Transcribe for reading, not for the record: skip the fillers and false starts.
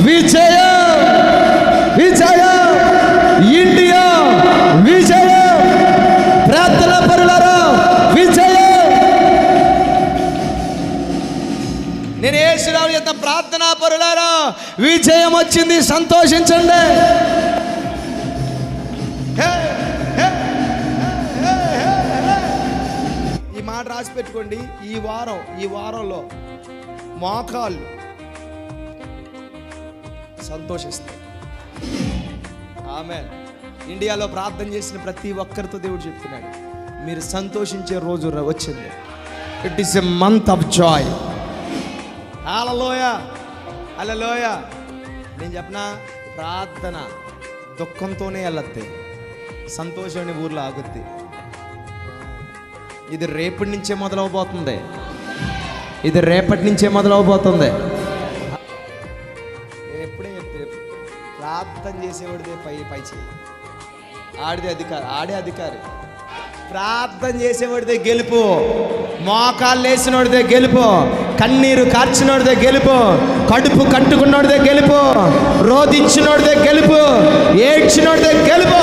విజయం, విజయం, ఇండియా విజయం, ప్రార్థనా పరులారా విజయం. నేను యేసురావు యొక్క ప్రార్థనా పరులారా విజయం వచ్చింది, సంతోషించండి. ఈ మాట రాసి పెట్టుకోండి. ఈ వారంలో మోకాళ్ళు సంతోషిస్తాయి. ఆమేన్. ఇండియాలో ప్రార్థన చేసిన ప్రతి ఒక్కరితో దేవుడు చెప్తున్నాడు, మీరు సంతోషించే రోజు వచ్చింది. It is a month of joy. Hallelujah, hallelujah. నేను చెప్పనా, ప్రార్థన దుఃఖంతోనే వెళ్ళద్ది, సంతోషాన్ని ఊర్లో ఆగుద్ది. ఇది రేపటి నుంచే మొదలవబోతుంది, ఇది రేపటి నుంచే మొదలవబోతుంది. ఎప్పుడే ప్రార్థన చేసేవాడిదే పై చేయి, ఆడిదే అధికారి. ప్రార్థన చేసేవాడిదే గెలుపు, మోకాళ్ళు వేసినోడిదే గెలుపు, కన్నీరు కార్చినోడిదే గెలుపు, కడుపు కట్టుకున్నోడిదే గెలుపు, రోధించినోడిదే గెలుపు, ఏడ్చినోడిదే గెలుపు.